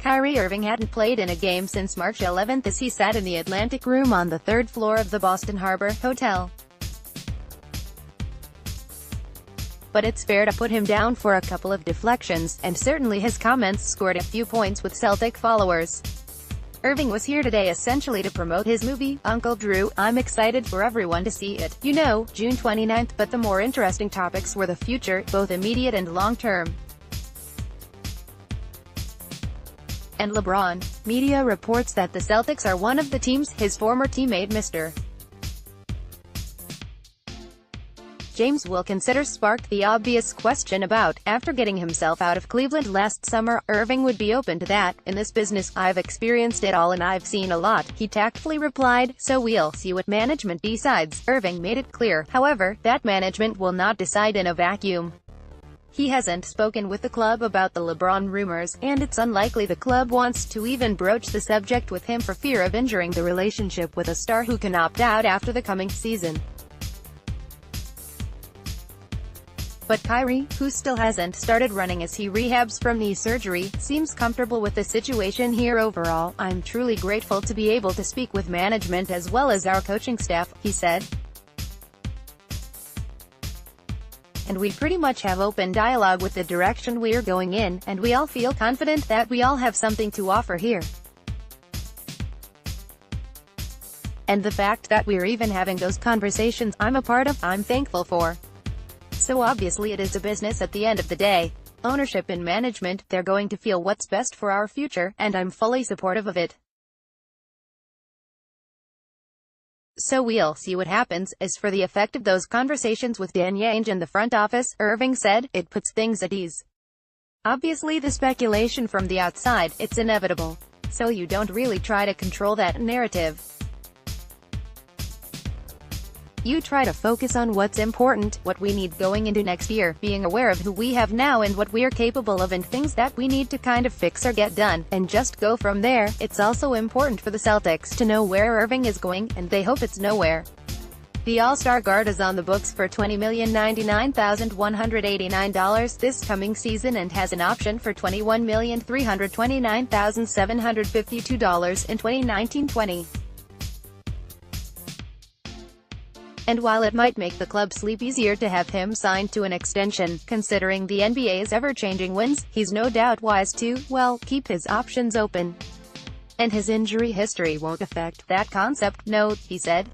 Kyrie Irving hadn't played in a game since March 11 as he sat in the Atlantic Room on the third floor of the Boston Harbor Hotel. But it's fair to put him down for a couple of deflections, and certainly his comments scored a few points with Celtic followers. Irving was here today essentially to promote his movie, Uncle Drew. I'm excited for everyone to see it, you know, June 29th, but the more interesting topics were the future, both immediate and long-term. And LeBron. Media reports that the Celtics are one of the teams his former teammate Mr. James will consider sparked the obvious question about, after getting himself out of Cleveland last summer, Irving would be open to that. In this business, I've experienced it all and I've seen a lot, he tactfully replied, so we'll see what management decides. Irving made it clear, however, that management will not decide in a vacuum. He hasn't spoken with the club about the LeBron rumors, and it's unlikely the club wants to even broach the subject with him for fear of injuring the relationship with a star who can opt out after the coming season. But Kyrie, who still hasn't started running as he rehabs from knee surgery, seems comfortable with the situation here overall. I'm truly grateful to be able to speak with management as well as our coaching staff, he said. And we pretty much have open dialogue with the direction we're going in, and we all feel confident that we all have something to offer here. And the fact that we're even having those conversations, I'm a part of, I'm thankful for. So obviously it is a business at the end of the day. Ownership and management, they're going to feel what's best for our future, and I'm fully supportive of it. So we'll see what happens. As for the effect of those conversations with Danny Ainge and the front office, Irving said, it puts things at ease. Obviously the speculation from the outside, it's inevitable. So you don't really try to control that narrative. You try to focus on what's important, what we need going into next year, being aware of who we have now and what we're capable of and things that we need to kind of fix or get done, and just go from there. It's also important for the Celtics to know where Irving is going, and they hope it's nowhere. The All-Star guard is on the books for $20,099,189 this coming season and has an option for $21,329,752 in 2019-20. And while it might make the club sleep easier to have him signed to an extension, considering the NBA's ever-changing winds, he's no doubt wise to, well, keep his options open. And his injury history won't affect that concept, no, he said.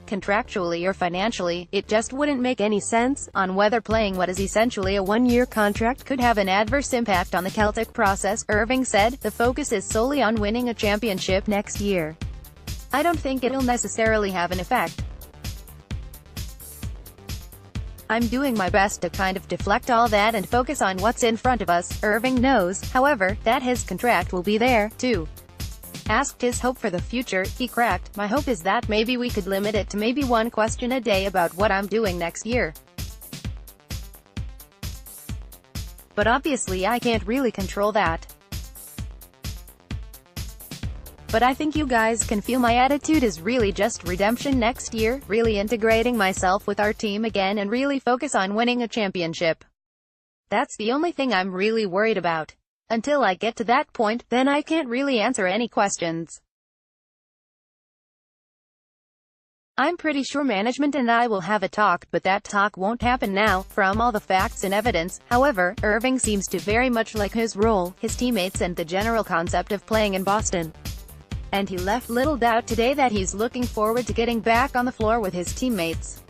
Contractually or financially, it just wouldn't make any sense, on whether playing what is essentially a one-year contract could have an adverse impact on the Celtic process. Irving said, the focus is solely on winning a championship next year. I don't think it'll necessarily have an effect. I'm doing my best to kind of deflect all that and focus on what's in front of us. Irving knows, however, that his contract will be there, too. Asked his hope for the future, he cracked, my hope is that maybe we could limit it to maybe one question a day about what I'm doing next year. But obviously I can't really control that. But I think you guys can feel my attitude is really just redemption next year, really integrating myself with our team again and really focus on winning a championship. That's the only thing I'm really worried about. Until I get to that point, then I can't really answer any questions. I'm pretty sure management and I will have a talk, but that talk won't happen now, from all the facts and evidence. However, Irving seems to very much like his role, his teammates and the general concept of playing in Boston. And he left little doubt today that he's looking forward to getting back on the floor with his teammates.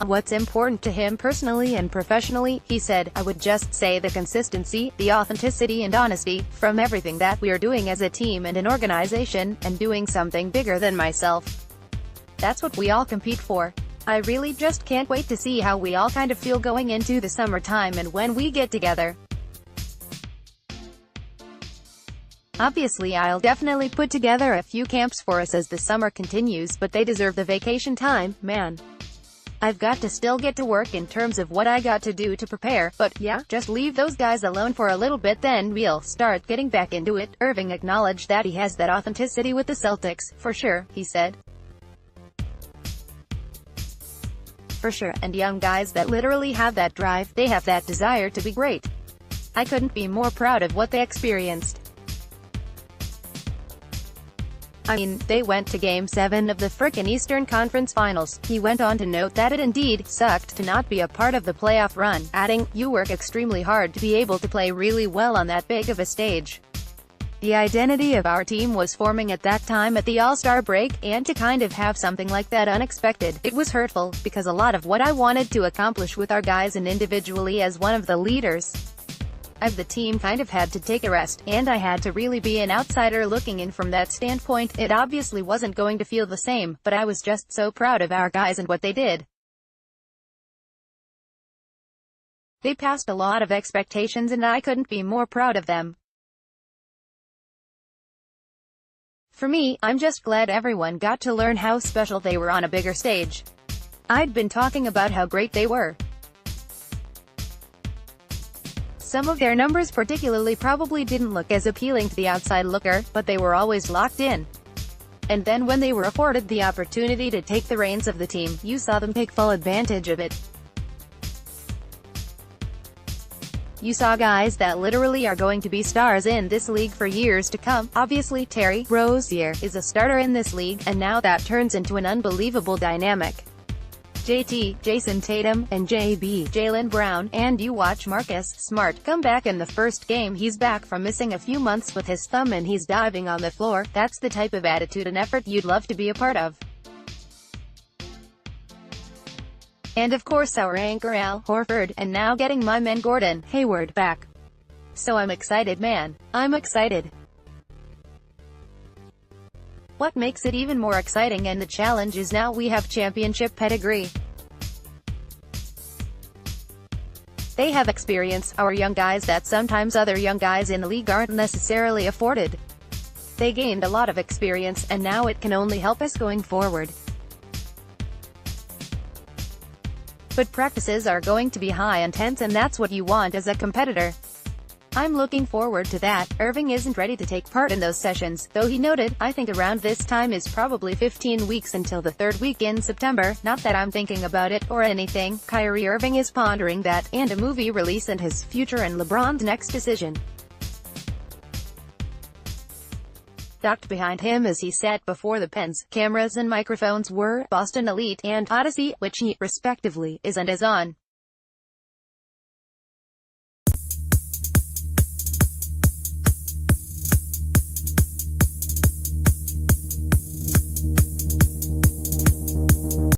What's important to him personally and professionally, he said, I would just say the consistency, the authenticity and honesty, from everything that we're doing as a team and an organization, and doing something bigger than myself. That's what we all compete for. I really just can't wait to see how we all kind of feel going into the summertime and when we get together. Obviously I'll definitely put together a few camps for us as the summer continues, but they deserve the vacation time, man. I've got to still get to work in terms of what I got to do to prepare, but yeah, just leave those guys alone for a little bit then we'll start getting back into it. Irving acknowledged that he has that authenticity with the Celtics, for sure, he said. for sure, and young guys that literally have that drive, they have that desire to be great. I couldn't be more proud of what they experienced. I mean, they went to Game 7 of the frickin' Eastern Conference Finals. He went on to note that it indeed sucked to not be a part of the playoff run, adding, "You work extremely hard to be able to play really well on that big of a stage." The identity of our team was forming at that time at the All-Star break, and to kind of have something like that unexpected, it was hurtful, because a lot of what I wanted to accomplish with our guys and individually as one of the leaders of the team kind of had to take a rest, and I had to really be an outsider looking in from that standpoint. It obviously wasn't going to feel the same, but I was just so proud of our guys and what they did. They passed a lot of expectations and I couldn't be more proud of them. For me, I'm just glad everyone got to learn how special they were on a bigger stage. I'd been talking about how great they were. Some of their numbers particularly probably didn't look as appealing to the outside looker, but they were always locked in. And then when they were afforded the opportunity to take the reins of the team, you saw them take full advantage of it. You saw guys that literally are going to be stars in this league for years to come. Obviously Terry Rozier is a starter in this league, and now that turns into an unbelievable dynamic. JT, Jason Tatum, and JB, Jaylen Brown, and you watch Marcus Smart come back in the first game. He's back from missing a few months with his thumb and he's diving on the floor. That's the type of attitude and effort you'd love to be a part of. And of course our anchor Al Horford, and now getting my man Gordon Hayward back. So I'm excited, man. I'm excited. What makes it even more exciting and the challenge is now we have championship pedigree. They have experience, our young guys, that sometimes other young guys in the league aren't necessarily afforded. They gained a lot of experience, and now it can only help us going forward. But practices are going to be high intense, and that's what you want as a competitor. I'm looking forward to that. Irving isn't ready to take part in those sessions, though he noted, "I think around this time is probably 15 weeks until the third week in September. Not that I'm thinking about it, or anything." Kyrie Irving is pondering that, and a movie release and his future and LeBron's next decision. Docked behind him as he sat before the pens, cameras and microphones were Boston Elite and Odyssey, which he, respectively, is and is on.